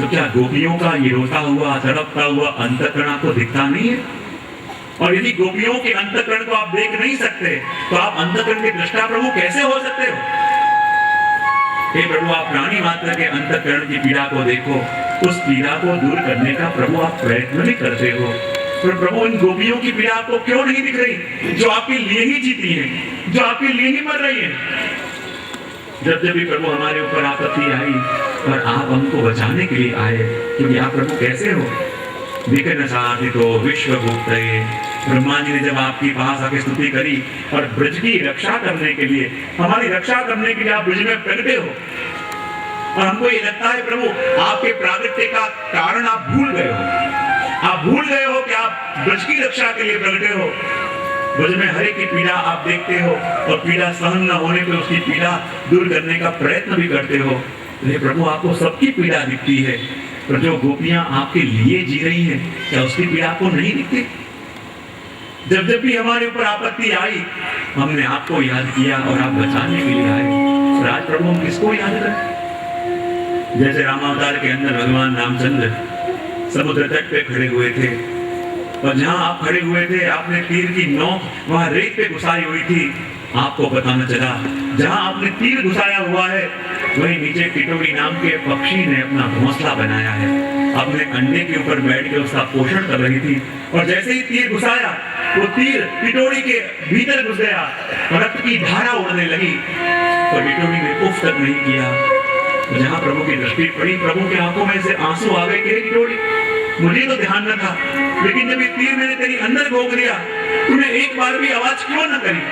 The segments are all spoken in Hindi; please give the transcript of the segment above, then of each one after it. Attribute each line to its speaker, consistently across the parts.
Speaker 1: तो क्या गोपियों का ये रोता हुआ तड़पता हुआ अंतःकरण आपको दिखता नहीं है? और यदि गोपियों के अंतःकरण को आप देख नहीं सकते तो आप अंतःकरण के दृष्टा प्रभु कैसे हो सकते हो? हे प्रभु, आप प्राणी मात्र के अंतःकरण की पीड़ा को देखो, उस पीड़ा को दूर करने का प्रभु आप प्रयत्न भी करते हो। पर प्रभु, इन गोपियों की पीड़ा आपको क्यों नहीं दिख रही, जो आपके लिए ही जीती है, जो आपके लिए ही मर रही है? जब जब भी प्रभु हमारे ऊपर आपत्ति आई और आप हमको बचाने के लिए आए, क्योंकि आप प्रभु कैसे हो? विघ्न साधितो विश्वभूतये, ब्रह्मा जी ने जब आपकी पास आके स्तुति करी और ब्रज की रक्षा करने के लिए, हमारी रक्षा करने के लिए आप ब्रज में प्रगटे हो, और हमको ये लगता है प्रभु आपके प्रागट्य का कारण आप भूल गए हो। आप भूल गए हो कि आप ब्रज की रक्षा के लिए प्रगटे हो। ब्रज में हर एक की पीड़ा आप देखते हो और पीड़ा सहन न होने पर उसकी पीड़ा दूर करने का प्रयत्न भी करते हो। हे प्रभु, आपको सबकी पीड़ा दिखती है, पर जो गोपियां आपके लिए जी रही हैं, क्या उसकी पीड़ा आपको नहीं दिखती? जब जब भी हमारे ऊपर आपत्ति आई, हमने आपको याद किया और आप बचाने के लिए आए। और आज प्रभु हम किसको याद करें? जैसे रामावतार के अंदर भगवान रामचंद्र समुद्र तट पे खड़े हुए थे, और जहां आप खड़े हुए थे आपने तीर की नोक वहां रेत पे घुसाई हुई थी। आपको पता न चला, जहां आपने तीर घुसाया हुआ है वहीं नीचे टिटोरी नाम के पक्षी ने अपना घोंसला बनाया है। अपने अंडे के ऊपर बैठ के उसका पोषण कर रही थी, और जैसे ही तीर घुसाया वो तीर टिटोरी के भीतर घुस गया, रक्त की धारा उड़ने लगी, तो टिटोरी ने उफ तक नहीं किया। तो जहां प्रभु की दृष्टि पड़ी, प्रभु के आंखों में से आंसू आ गए कि टिटोरी, मुझे तो ध्यान न था, लेकिन जब ये तीर मैंने तेरी अंदर भोग दिया, तूने एक बार भी आवाज क्यों न करी?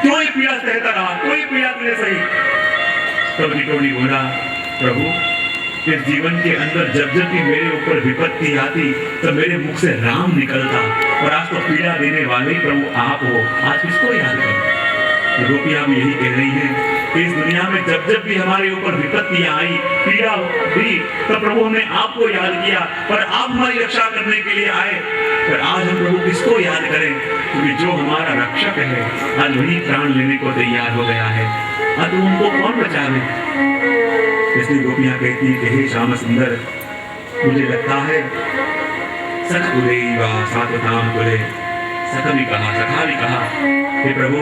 Speaker 1: क्यों ये पीड़ा सहता रहा? क्यों ये पीड़ा तुझे सही? तब टिटोरी बोला, प्रभु इस जीवन के अंदर जब जब भी मेरे ऊपर विपत्ति आती तो मेरे मुख से राम निकलता, और आज तो पीड़ा देने वाले ही प्रभु आप हो। आज किसको याद करूं? गोपियां भी यही कह रही हैं कि इस दुनिया में जब जब भी हमारे ऊपर विपत्तियां आई, पीड़ा हुई, तो प्रभु हमने आपको याद किया, पर आप हमारी रक्षा करने के लिए आए। पर आज हम प्रभु किसको याद करें? क्योंकि जो हमारा रक्षक है आज वही प्राण लेने को तैयार हो गया है। आज तो उनको कौन बचावे? इसलिए गोपियां कहती है कि हे श्याम सुंदर, मुझे लगता है सख कुले वा सात्वताम कुले, सख भी कहा, सखा भी कहा, हे प्रभु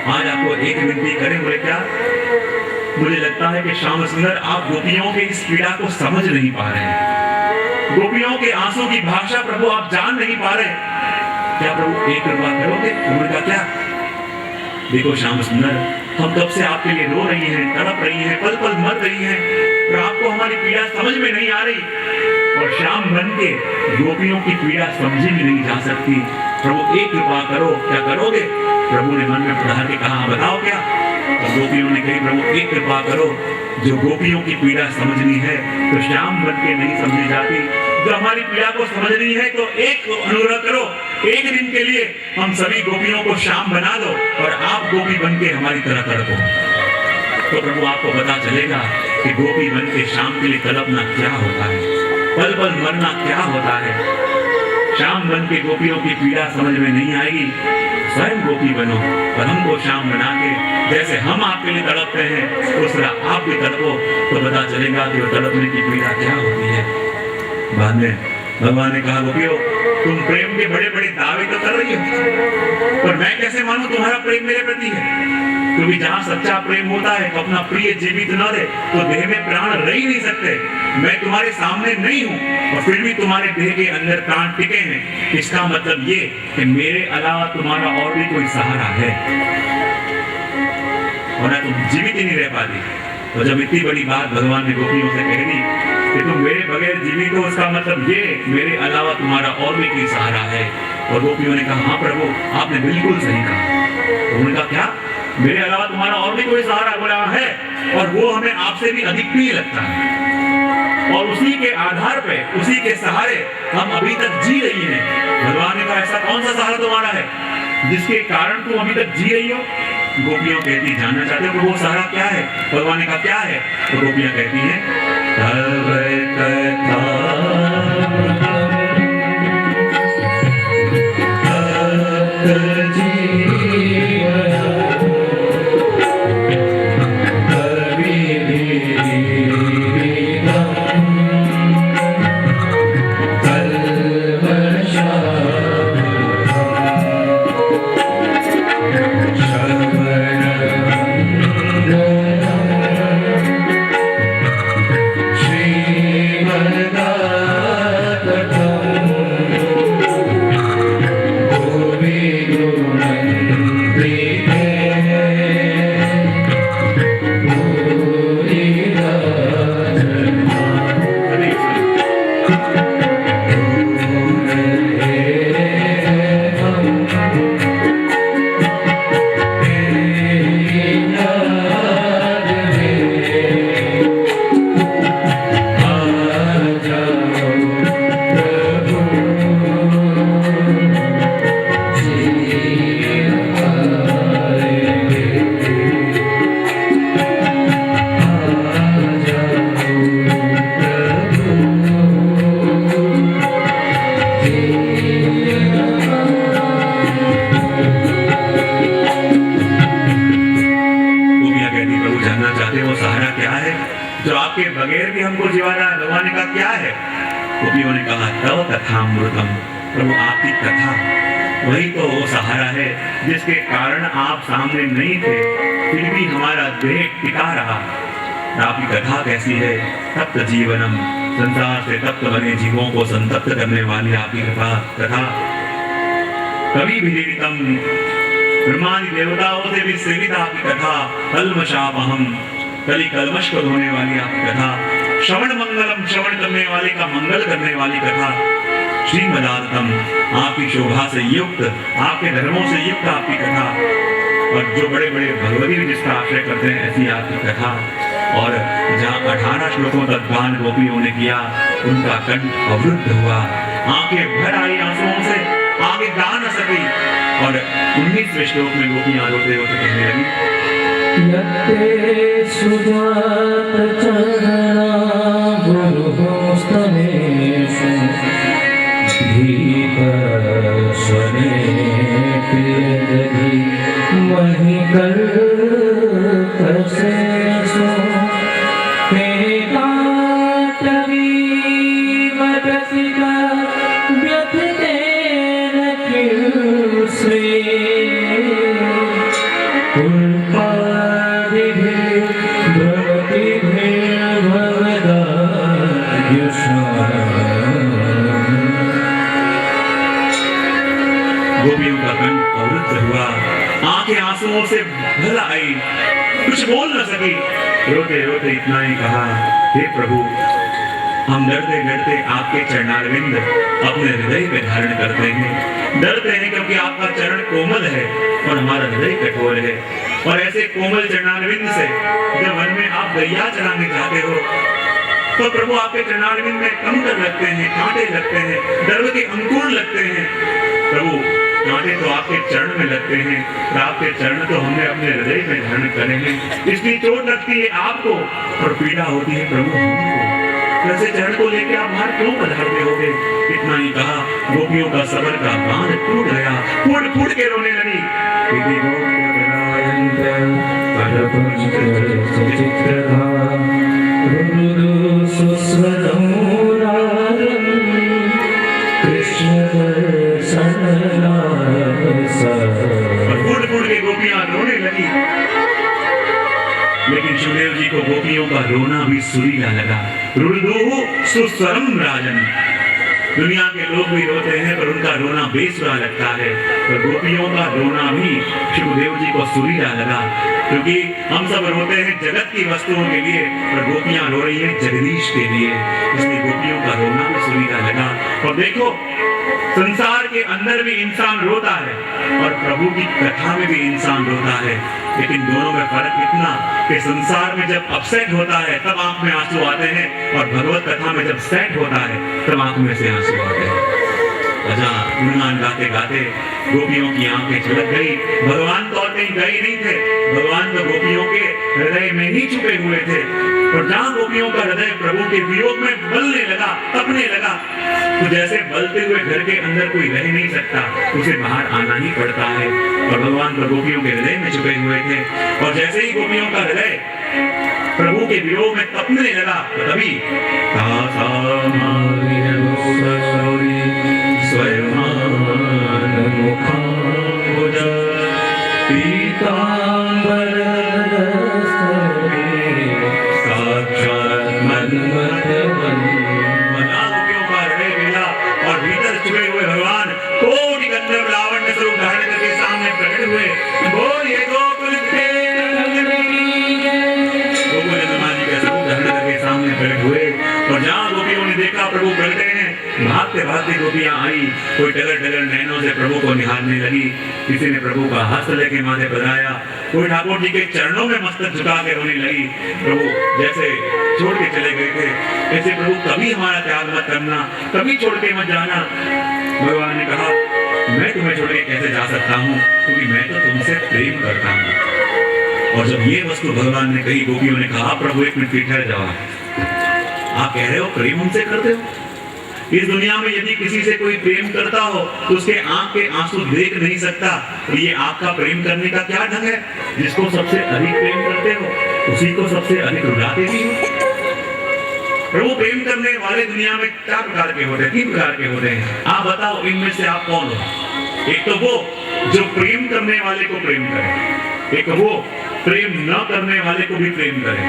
Speaker 1: आज आपको एक विनती करें। बोले क्या? मुझे लगता है कि श्याम सुंदर आप गोपियों के इस पीड़ा को समझ नहीं पा रहे हैं, गोपियों के आंसू की भाषा प्रभु आप जान नहीं पा रहे। क्या प्रभु एक कृपा करोगे? उन्होंने कहा क्या? देखो श्याम सुंदर, हम कब से आपके लिए रो रही हैं, तड़प रही हैं, पल पल मर रही हैं, पर आपको हमारी पीड़ा समझ में नहीं आ रही, और श्याम बन के गोपियों की पीड़ा समझी भी नहीं जा सकती। प्रभु एक कृपा करो, क्या करोगे? प्रभु ने मन में पधार के कहा, बताओ क्या? तो गोपियों ने कही, प्रभु एक कृपा करो, जो गोपियों की पीड़ा समझनी है तो श्याम बन के नहीं समझी जाती, जो हमारी पीड़ा को समझनी है तो एक अनुरोध करो, एक दिन के लिए हम सभी गोपियों को श्याम बना दो और आप गोपी बन के हमारी तरह तड़पो। तो प्रभु आपको पता चलेगा कि गोपी बन के श्याम के लिए तड़पना क्या होता है, पल पल मरना क्या होता है। श्याम बन के गोपियों की पीड़ा समझ में नहीं आएगी, स्वयं गोपी बनो और हमको श्याम बना के जैसे हम आपके लिए तड़पते हैं उस तरह आप भी तड़पो, तो पता चलेगा कि वो तड़पने की पीड़ा क्या होती है। बाद में भगवान ने कहा, गोपियों तुम प्रेम के बड़े बड़े दावे तो कर रही हो, पर मैं कैसे मानूं तुम्हारा प्रेम मेरे प्रति है? क्योंकि जहां सच्चा प्रेम होता है तो अपना प्रिय जीवित न रहे तो देह में प्राण रह ही नहीं सकते। मैं तुम्हारे सामने नहीं हूं और फिर भी तुम्हारे देह के अंदर प्राण टिके हैं, इसका मतलब ये कि मेरे अलावा तुम्हारा और भी कोई सहारा है, वरना तुम जीवित ही नहीं रह पाती। तो जब इतनी बड़ी बात भगवान ने गोपियों से कह दी कि तुम मेरे बगैर जीवित हो, उसका मतलब ये मेरे अलावा तुम्हारा और भी कोई सहारा है। और गोपियों ने कहा, हाँ प्रभु आपने बिल्कुल सही कहा। तो उन्होंने कहा, क्या मेरे अलावा तुम्हारा और भी कोई सहारा? बोला है, और वो हमें आपसे भी अधिक प्रिय लगता है, और उसी के आधार पे, उसी के सहारे हम अभी तक जी रही हैं। भगवान ने कहा, ऐसा कौन सा सहारा तुम्हारा है जिसके कारण तुम अभी तक जी रही हो? गोपियों कहती, जानना चाहते हो वो सहारा क्या है? भगवान ने कहा, क्या है? तो गोपियां कहती हैं, रहा है। भगवान ने कहा क्या है? गोपियों ने कहा तव कथामृतम, प्रभु आपकी कथा वही तो वो सहारा है जिसके कारण आप सामने नहीं थे, फिर भी हमारा देह टिका रहा। आपकी कथा कैसी है? तप्त जीवनम, संसार से तप्त बने जीवों को संतप्त करने वाली आपकी कथा। कभी विदितम, ब्रह्मादि देवताओं से भी सेवित आपकी कथा। कल्मषापहम, कली कल्मश को धोने वाली आपकी कथा। श्रवण मंगलम, श्रवण करने वाले का मंगल करने वाली कथा। श्रीमदार्थम, आपकी शोभा से युक्त, आपके धर्मों से युक्त आपकी कथा। और जो बड़े बड़े भगवती जिसका आश्रय करते हैं ऐसी आपकी कथा। और जहाँ 18 श्लोकों तक गान गोपियों ने किया, उनका कंठ अवरुद्ध हुआ, आंखें भर आई आंसुओं से, आगे गा न सकी। और 19वें श्लोक में गोपियां रोते रोते कहने लगी,
Speaker 2: यत्ते सुजात चरणा गुरुस्तमेषु धीतस्वने प्रियदधि महि कल्पसेषु ते काटवी मदसिका व्यथितेन किंस्वे
Speaker 1: गोपियों का कंठ अवरुद्ध हुआ, आंखें आंसुओं से भर आई, कुछ बोल न सकी। रोते रोते इतना ही कहा, हे प्रभु, हम डरते डरते आपके चरणारविंद अपने हृदय में धारण करते हैं। डरते हैं क्योंकि आपका चरण कोमल है और हमारा हृदय कठोर है। और ऐसे कोमल चरणारविंद से जब वन में आप गैया चराने जाते हो तो प्रभु आपके चरणारविंद में कंकर लगते हैं, कांटे लगते हैं, गर्व के अंकुर लगते हैं। प्रभु कांटे तो आपके चरण में लगते हैं, और आपके चरण तो हमने अपने हृदय में धारण करे हैं। इसलिए चोट लगती है आपको और पीड़ा होती है प्रभु हमको। वैसे चरण को लेके आप बाहर क्यों पधारते होगे? इतना ही कहा, गोपियों का सबर का बांध टूट गया, फूट फूट के रोने लगी। फूट फूट के गोपियां रोने लगी। लेकिन शिवदेव जी को गोपियों का रोना भी सुरीला लगा। रुरुदुः सुस्वरम राजन, दुनिया के लोग भी रोते हैं पर उनका रोना बेसुरा लगता है, पर गोपियों का रोना भी शिवदेव जी को सुरीला लगा। क्योंकि हम सब रोते हैं जगत की वस्तुओं के लिए, पर गोपियां रो रही हैं जगदीश के लिए, इसलिए गोपियों का रोना भी सुरीला लगा। और देखो, संसार के अंदर भी इंसान रोता है और प्रभु की कथा में भी इंसान रोता है, लेकिन दोनों में फर्क इतना कि संसार में जब अपसेट होता है तब आंख में आंसू आते हैं, और भगवत कथा में जब सेट होता है तब आंख में से आंसू आते हैं। गुणगान गाते गाते गोपियों की आंखें छलक गई। भगवान तो और कहीं गए नहीं थे, भगवान तो गोपियों के हृदय में ही छुपे हुए थे। और जहां गोपियों का हृदय प्रभु के वियोग में बलने लगा, तपने लगा, तो जैसे बलते हुए घर के अंदर कोई रह नहीं सकता, उसे बाहर आना ही पड़ता है। और भगवान तो गोपियों के हृदय में छुपे हुए थे, और जैसे ही गोपियों का हृदय प्रभु के वियोग में तपने लगा, तो तभी और भीतर छुपे हुए भगवान कोटि गंधर्व लावण्य स्वरूप धारण करके सामने प्रकट हुए। बोलिए गोकुल के गोकुल जी का स्वरूप धारण करके सामने प्रकट हुए। और जहाँ गोपियों ने देखा प्रभु प्रकटे हैं, भागते भागते गोपियां आई, कोई डगर डगर नैनों से प्रभु को निहारने लगी, किसी ने प्रभु का हस्त लेके माथे बधाया, कोई ठाकुर जी के चरणों में मस्तक झुका के रोने लगी। प्रभु जैसे छोड़ के चले गए थे, ऐसे प्रभु कभी हमारा त्याग मत करना, कभी छोड़ के मत जाना। भगवान ने कहा, मैं तुम्हें छोड़ के कैसे जा सकता हूँ, क्योंकि मैं तो तुमसे प्रेम करता हूँ। और जब ये वस्तु भगवान ने कही, गोपियों ने कहा, प्रभु एक मिनट ठहर जाओ, आप कह रहे हो प्रेम हमसे करते हो? इस दुनिया में यदि किसी से कोई प्रेम करता हो तो उसके आंख के आंसू देख नहीं सकता, तो ये आपका प्रेम करने का क्या ढंग है? जिसको सबसे अधिक प्रेम करते हो उसी को सबसे अधिक रुलाते भी हो। प्रभु प्रेम करने वाले दुनिया में 4 प्रकार के होते हैं, 3 प्रकार के होते हैं। आप बताओ इनमें से आप कौन हो? एक तो वो जो प्रेम करने वाले को प्रेम करे, एक वो प्रेम न करने वाले को भी प्रेम करे,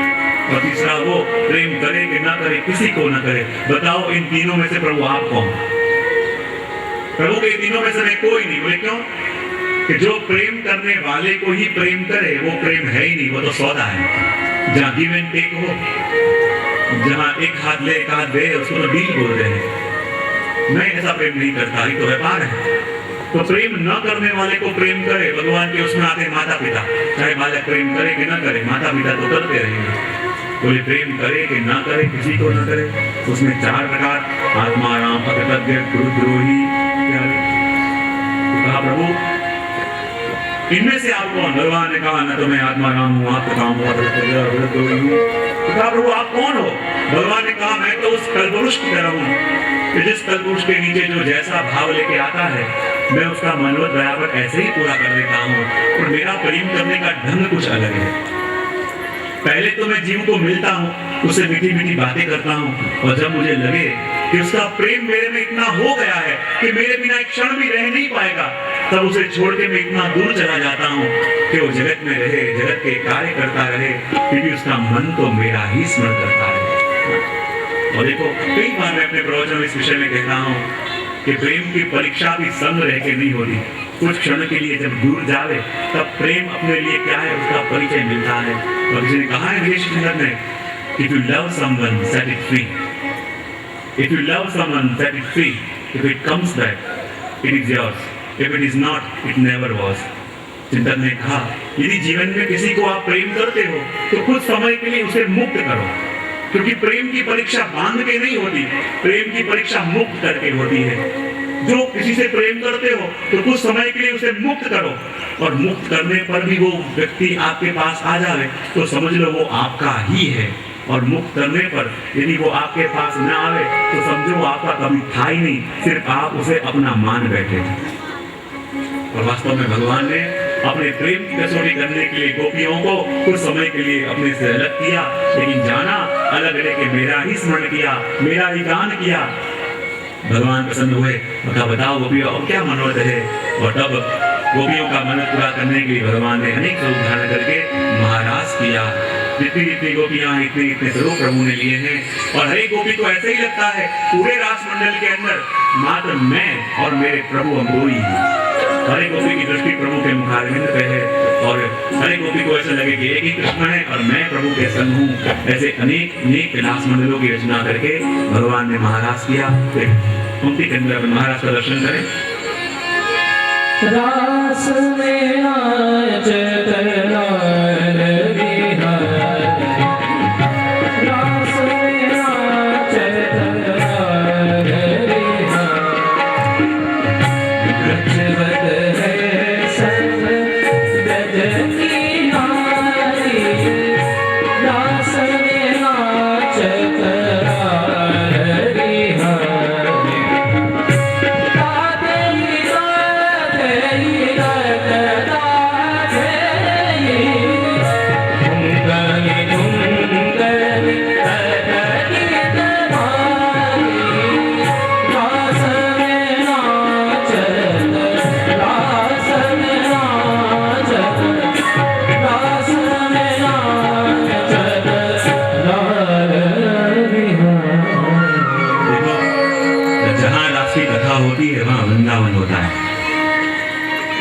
Speaker 1: और तीसरा वो प्रेम करे कि ना करे, किसी को ना करे। बताओ इन तीनों में से प्रभु आप कौन? प्रभु के तीनों में से मैं कोई नहीं। बोले क्यों? कि जो प्रेम करने वाले को ही प्रेम करे वो प्रेम है ही नहीं, वो तो सौदा है। जहाँ गिव एंड टेक हो, जहाँ एक हाथ ले एक हाथ दे, उसको तो डील बोल रहे हैं। मैं ऐसा प्रेम नहीं करता, ये तो व्यापार है। तो प्रेम न करने वाले को प्रेम करे, भगवान के उसमें आते माता पिता, चाहे बालक प्रेम करे कि न करे, माता पिता तो करते रहेंगे। कोई प्रेम करे कि ना करे, किसी को न करे, उसमें 4 प्रकार, आत्मा राम, अकृतज्ञ, गुरुद्रोही। तो कहा प्रभु इनमें से आप कौन? भगवान ने कहा न तो मैं आत्मा राम हूँ, आप काम हुआ गुरुद्रोही हूँ। तो कहा प्रभु आप कौन हो? भगवान ने कहा मैं तो उस कल्पवृक्ष की तरह हूँ कि जिस कल्पवृक्ष के नीचे जो जैसा भाव लेके आता है मैं उसका मनोरथ बराबर ऐसे ही पूरा कर देता हूँ। और मेरा प्रेम करने का ढंग कुछ अलग है। पहले तो मैं जीव को मिलता हूँ, उससे मीठी मीठी बातें करता हूँ, और जब मुझे लगे कि उसका प्रेम मेरे में इतना हो गया है कि मेरे बिना एक क्षण भी रह नहीं पाएगा, तब उसे छोड़ के मैं इतना दूर चला जाता हूँ कि वो जगत में रहे, जगत के कार्य करता रहे, क्योंकि उसका मन तो मेरा ही स्मरण करता रहे। और देखो कई बार मैं अपने प्रवचन में इस विषय में कहता हूँ कि प्रेम की परीक्षा भी संग रह के नहीं होती। कुछ क्षण के लिए जब दूर जावे तब प्रेम अपने लिए क्या है उसका परिचय मिलता है। और किसी ने कहा है विदेश सुंदर में, if you love someone set it free, if you love someone set it free, if it comes back it is yours, if it is not it never was. चिंतन ने कहा यदि जीवन में किसी को आप प्रेम करते हो तो कुछ समय के लिए उसे मुक्त करो, क्योंकि प्रेम की परीक्षा बांध के नहीं होती, प्रेम की परीक्षा मुक्त करके होती है। जो किसी से प्रेम करते हो तो कुछ समय के लिए उसे मुक्त करो, और मुक्त करने पर भी वो व्यक्ति आपके पास आ जाए तो समझ लो वो आपका ही है। और मुक्त करने पर यदि वो आपके पास न आवे तो समझो वो आपका कभी था ही नहीं, सिर्फ आप उसे अपना मान बैठे। और वास्तव में भगवान ने अपने प्रेम की कसौटी करने के लिए गोपियों को कुछ समय के लिए अपने से अलग किया, लेकिन जाना अलग लेके मेरा ही स्मरण किया, मेरा ही गान किया। भगवान प्रसन्न हुए, कहा बताओ गोपियों और क्या मनोरथ है। और तब गोपियों का मनोरथ पूरा करने के लिए भगवान ने अनेक रूप धारण करके महाराज किया। जितनी जितनी गोपियां इतने इतने स्वरूप प्रभु ने लिए हैं, और हर एक गोपी को ऐसे ही लगता है पूरे रास मंडल के अंदर मात्र मैं और मेरे प्रभु हम दो ही हैं। हर एक गोपी की दृष्टि प्रभु के मुखारविंद पे है, और हर एक गोपी को ऐसा लगे कि एक ही कृष्ण है और मैं प्रभु के संग हूँ। ऐसे अनेक अनेक रास मंडलों की रचना करके भगवान ने महाराज किया। पंक्ति के अंदर महाराज का दर्शन करें।
Speaker 2: रास में नाचत लाल बिहारी, रास में नाचत लाल बिहारी, गजबद है सब गज की नारी, रास में नाचत लाल बिहारी।
Speaker 1: वृंदावन होता है,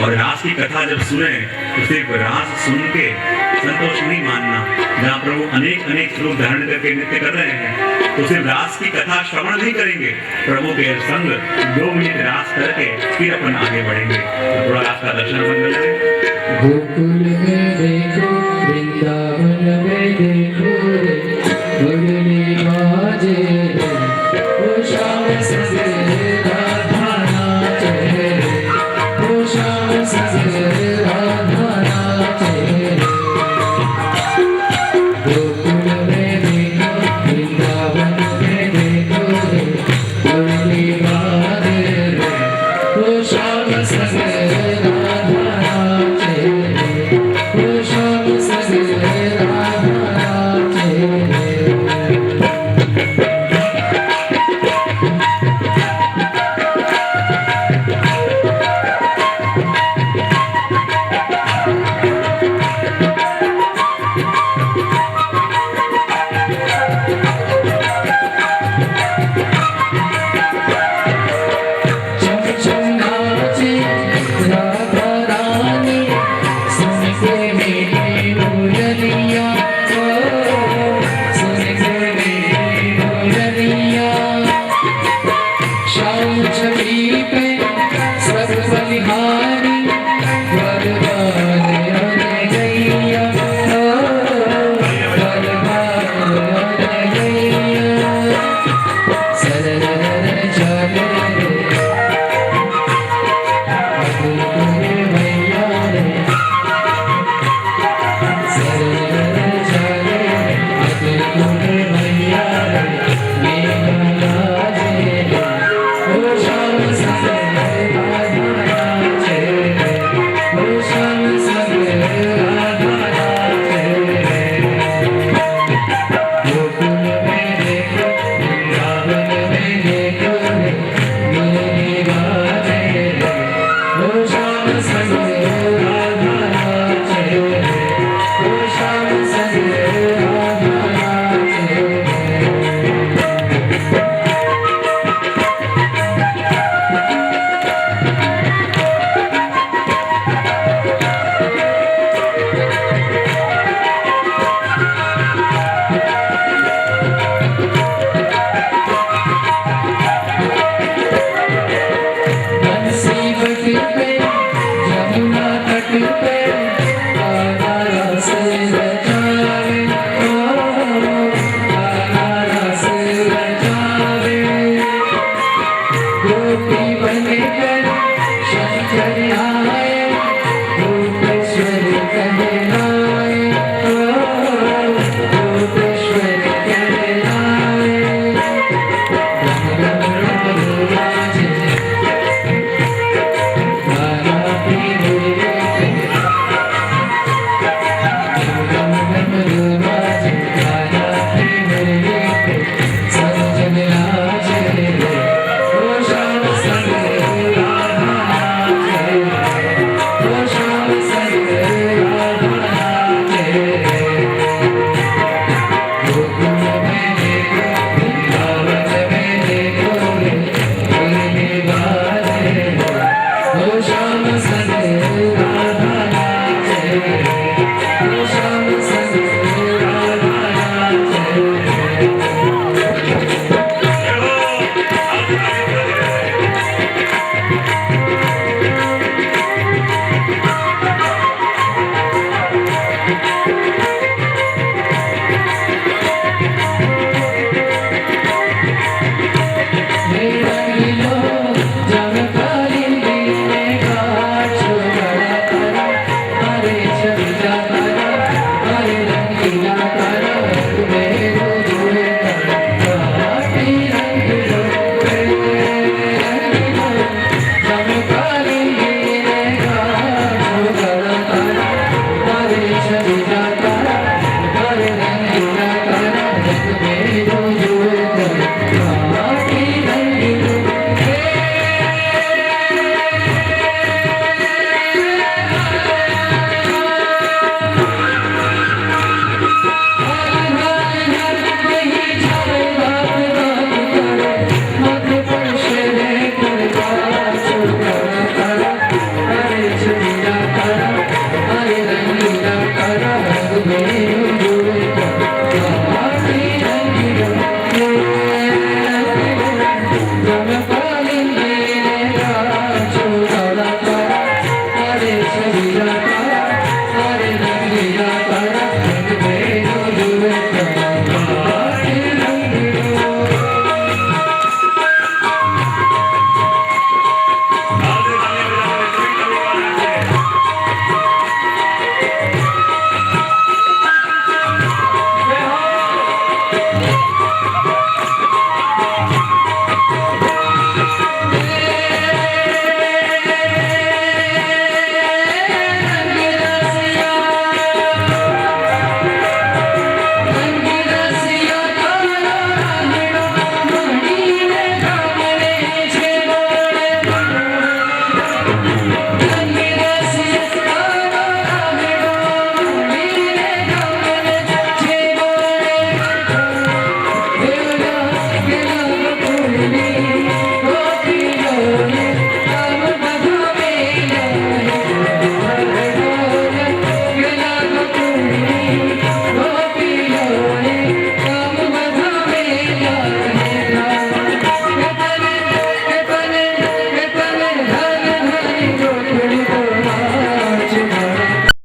Speaker 1: और रास की कथा जब सुने तो सिर्फ रास सुन के संतोष नहीं मानना। जहाँ प्रभु अनेक अनेक रूप धारण करके नृत्य कर रहे हैं तो सिर्फ रास की कथा श्रवण नहीं करेंगे, प्रभु के संग 2 मिनट रास करके फिर अपन आगे बढ़ेंगे। तो थोड़ा रास का दर्शन अपन कर लें।
Speaker 2: गोकुल में देखो